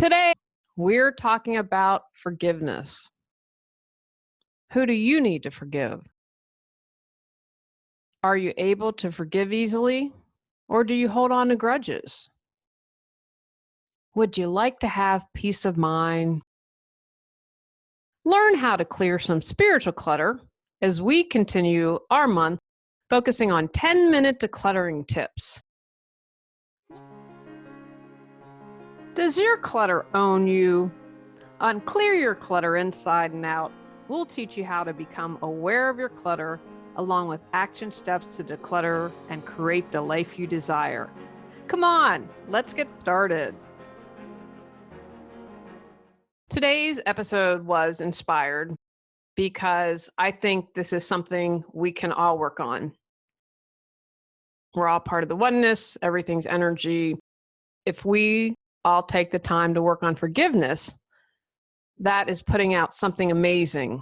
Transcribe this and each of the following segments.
Today, we're talking about forgiveness. Who do you need to forgive? Are you able to forgive easily, or do you hold on to grudges? Would you like to have peace of mind? Learn how to clear some spiritual clutter as we continue our month focusing on 10-minute decluttering tips. Does your clutter own you? On Clear Your Clutter Inside and Out, we'll teach you how to become aware of your clutter along with action steps to declutter and create the life you desire. Come on, let's get started. Today's episode was inspired because I think this is something we can all work on. We're all part of the oneness, everything's energy. If we all take the time to work on forgiveness, that is putting out something amazing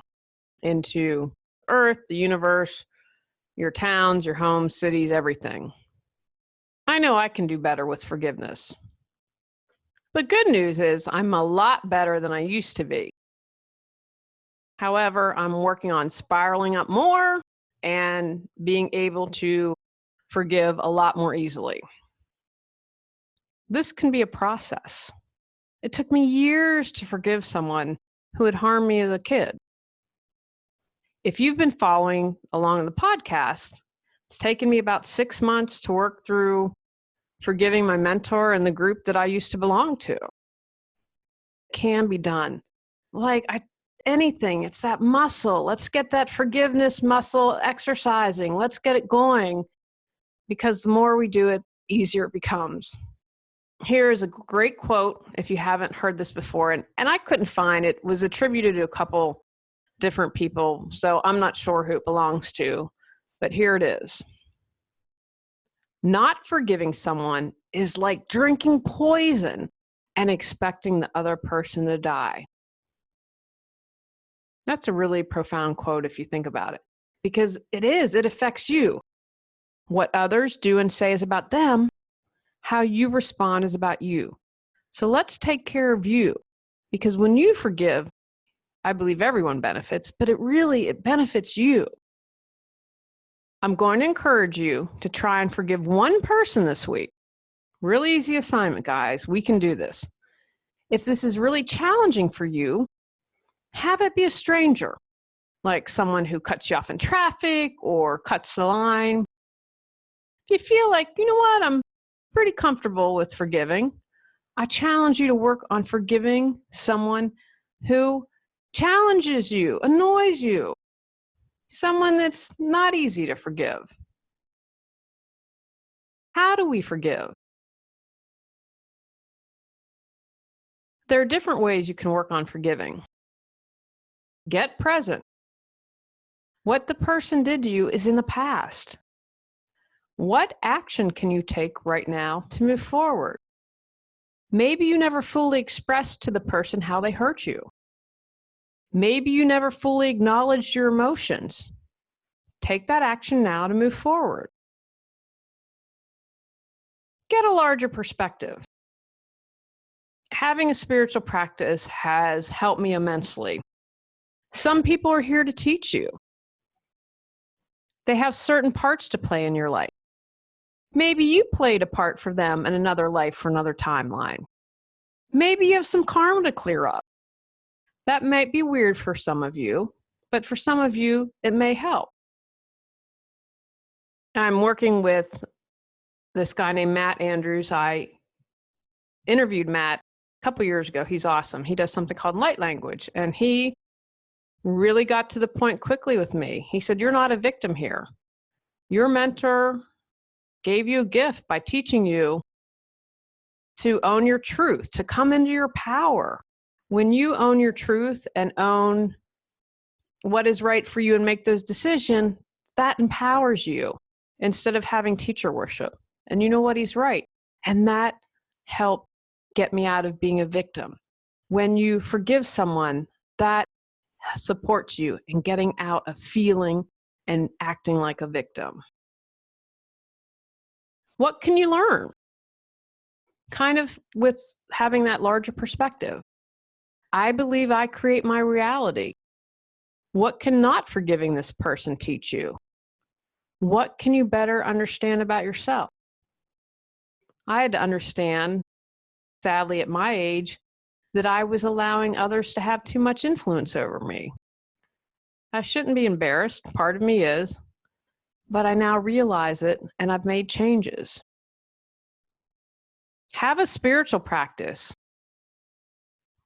into Earth, the universe, your towns, your homes, cities, everything. I know I can do better with forgiveness. The good news is I'm a lot better than I used to be. However, I'm working on spiraling up more and being able to forgive a lot more easily. This can be a process. It took me years to forgive someone who had harmed me as a kid. If you've been following along in the podcast, it's taken me about 6 months to work through forgiving my mentor and the group that I used to belong to. It can be done. Anything, it's that muscle. Let's get that forgiveness muscle exercising. Let's get it going, because the more we do it, the easier it becomes. Here is a great quote, if you haven't heard this before, and I couldn't find it. It was attributed to a couple different people, so I'm not sure who it belongs to, but here it is. Not forgiving someone is like drinking poison and expecting the other person to die. That's a really profound quote if you think about it, because it affects you. What others do and say is about them. How you respond is about you. So let's take care of you, because when you forgive, I believe everyone benefits, but it benefits you. I'm going to encourage you to try and forgive one person this week. Really easy assignment, guys. We can do this. If this is really challenging for you, have it be a stranger, like someone who cuts you off in traffic or cuts the line. If you feel like, you know what, I'm pretty comfortable with forgiving, I challenge you to work on forgiving someone who challenges you, annoys you, someone that's not easy to forgive. How do we forgive? There are different ways you can work on forgiving. Get present. What the person did to you is in the past. What action can you take right now to move forward? Maybe you never fully expressed to the person how they hurt you. Maybe you never fully acknowledged your emotions. Take that action now to move forward. Get a larger perspective. Having a spiritual practice has helped me immensely. Some people are here to teach you. They have certain parts to play in your life. Maybe you played a part for them in another life for another timeline. Maybe you have some karma to clear up. That might be weird for some of you, but for some of you, it may help. I'm working with this guy named Matt Andrews. I interviewed Matt a couple years ago. He's awesome. He does something called light language, and he really got to the point quickly with me. He said, "You're not a victim here. Your mentor gave you a gift by teaching you to own your truth, to come into your power. When you own your truth and own what is right for you and make those decisions, that empowers you instead of having teacher worship." And you know what? He's right. And that helped get me out of being a victim. When you forgive someone, that supports you in getting out of feeling and acting like a victim. What can you learn? kind of with having that larger perspective. I believe I create my reality. What can not forgiving this person teach you? What can you better understand about yourself? I had to understand, sadly at my age, that I was allowing others to have too much influence over me. I shouldn't be embarrassed. Part of me is. But I now realize it and I've made changes. Have a spiritual practice.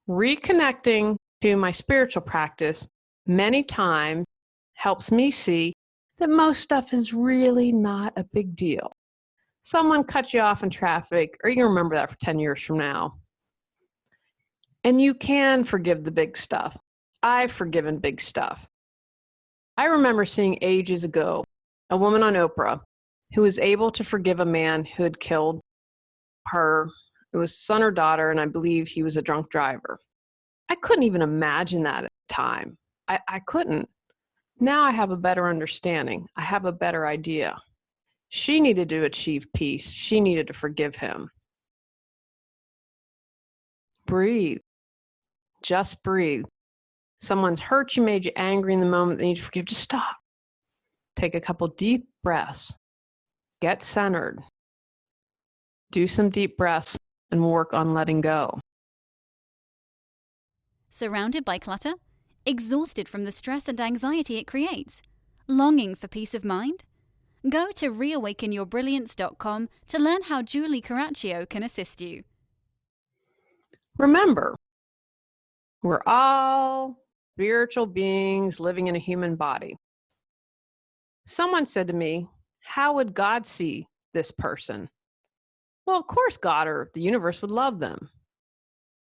Reconnecting to my spiritual practice many times helps me see that most stuff is really not a big deal. Someone cut you off in traffic, or you can remember that for 10 years from now. And you can forgive the big stuff. I've forgiven big stuff. I remember seeing ages ago a woman on Oprah who was able to forgive a man who had killed her. It was son or daughter, and I believe he was a drunk driver. I couldn't even imagine that at the time. I couldn't. Now I have a better understanding. I have a better idea. She needed to achieve peace. She needed to forgive him. Breathe. Just breathe. Someone's hurt you, made you angry in the moment, they need to forgive. Just stop. Take a couple deep breaths. Get centered. Do some deep breaths and work on letting go. Surrounded by clutter? Exhausted from the stress and anxiety it creates? Longing for peace of mind? Go to reawakenyourbrilliance.com to learn how Julie Coraccio can assist you. Remember, we're all spiritual beings living in a human body. Someone said to me, how would God see this person? Well, of course, God or the universe would love them.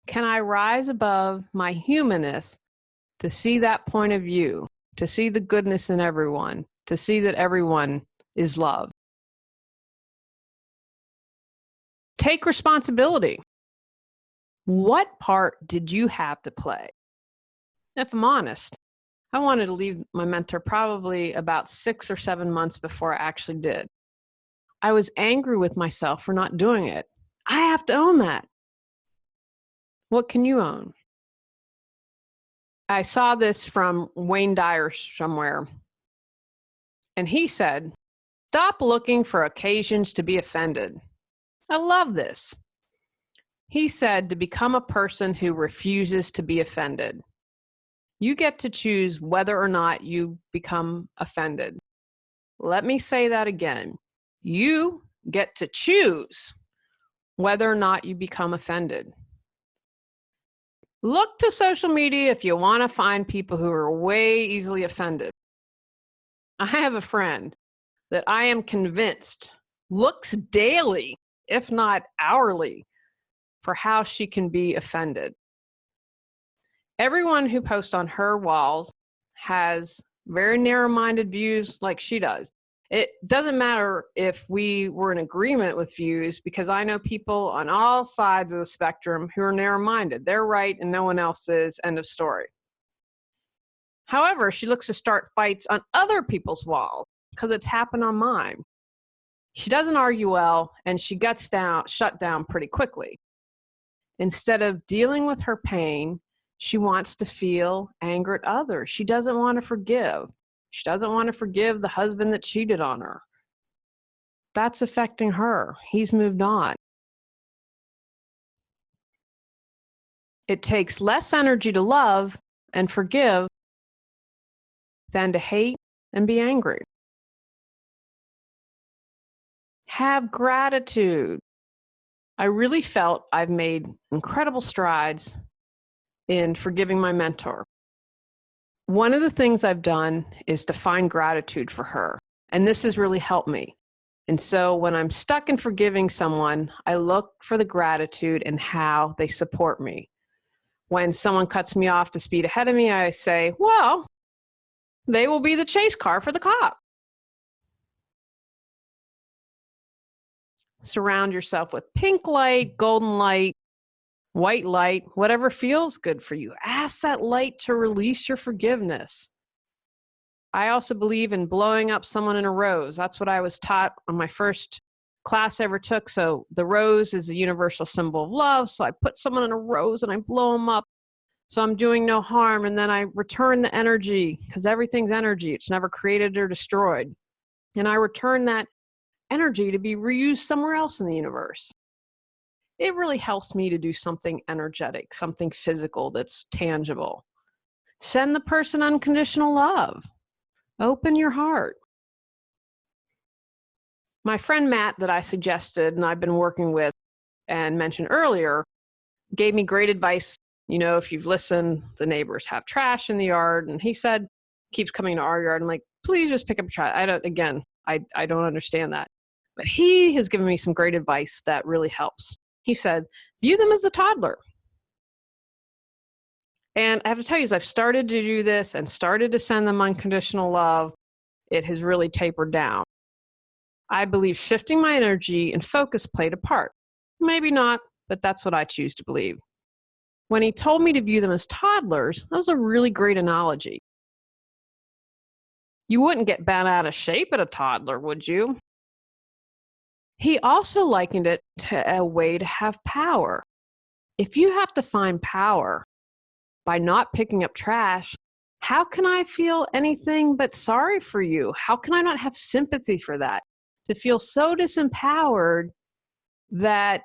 Can I rise above my humanness to see that point of view, to see the goodness in everyone, to see that everyone is loved? Take responsibility. What part did you have to play? If I'm honest, I wanted to leave my mentor probably about 6 or 7 months before I actually did. I was angry with myself for not doing it. I have to own that. What can you own? I saw this from Wayne Dyer somewhere, and he said, stop looking for occasions to be offended. I love this. He said to become a person who refuses to be offended. You get to choose whether or not you become offended. Let me say that again. You get to choose whether or not you become offended. Look to social media if you want to find people who are way easily offended. I have a friend that I am convinced looks daily, if not hourly, for how she can be offended. Everyone who posts on her walls has very narrow-minded views like she does. It doesn't matter if we were in agreement with views, because I know people on all sides of the spectrum who are narrow-minded. They're right and no one else is, end of story. However, she looks to start fights on other people's walls because it's happened on mine. She doesn't argue well, and she gets shut down pretty quickly. Instead of dealing with her pain, she wants to feel anger at others. She doesn't want to forgive. She doesn't want to forgive the husband that cheated on her. That's affecting her. He's moved on. It takes less energy to love and forgive than to hate and be angry. Have gratitude. I really felt I've made incredible strides in forgiving my mentor. One of the things I've done is to find gratitude for her, and this has really helped me. And so when I'm stuck in forgiving someone, I look for the gratitude and how they support me. When someone cuts me off to speed ahead of me, I say, well, they will be the chase car for the cop. Surround yourself with pink light, golden light, white light, whatever feels good for you. Ask that light to release your forgiveness. I also believe in blowing up someone in a rose. That's what I was taught on my first class I ever took. So the rose is a universal symbol of love. So I put someone in a rose and I blow them up. So I'm doing no harm. And then I return the energy, because everything's energy. It's never created or destroyed. And I return that energy to be reused somewhere else in the universe. It really helps me to do something energetic, something physical that's tangible. Send the person unconditional love. Open your heart. My friend Matt, that I suggested and I've been working with and mentioned earlier, gave me great advice. You know, if you've listened, the neighbors have trash in the yard. And he said, keeps coming to our yard. I'm like, please just pick up trash. I don't understand that. But he has given me some great advice that really helps. He said, view them as a toddler. And I have to tell you, as I've started to do this and started to send them unconditional love, it has really tapered down. I believe shifting my energy and focus played a part. Maybe not, but that's what I choose to believe. When he told me to view them as toddlers, that was a really great analogy. You wouldn't get bent out of shape at a toddler, would you? He also likened it to a way to have power. If you have to find power by not picking up trash, how can I feel anything but sorry for you? How can I not have sympathy for that? To feel so disempowered that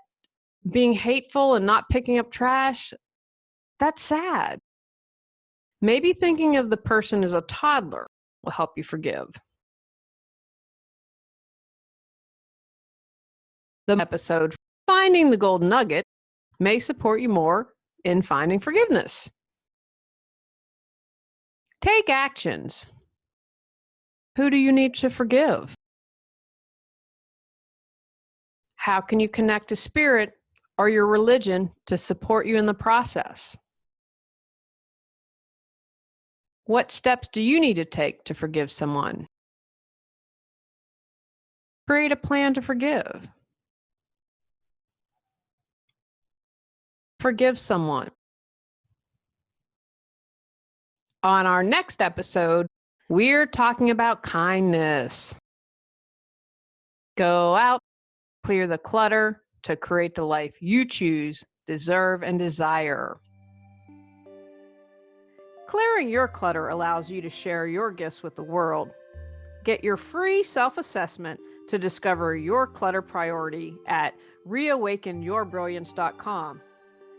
being hateful and not picking up trash, that's sad. Maybe thinking of the person as a toddler will help you forgive. The episode, Finding the Golden Nugget, may support you more in finding forgiveness. Take actions. Who do you need to forgive? How can you connect to spirit or your religion to support you in the process? What steps do you need to take to forgive someone? Create a plan to forgive. Forgive someone. On our next episode, we're talking about kindness. Go out, clear the clutter to create the life you choose, deserve, and desire. Clearing your clutter allows you to share your gifts with the world. Get your free self-assessment to discover your clutter priority at reawakenyourbrilliance.com.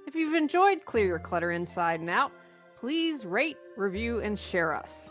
If you've enjoyed Clear Your Clutter Inside and Out, please rate, review, and share us.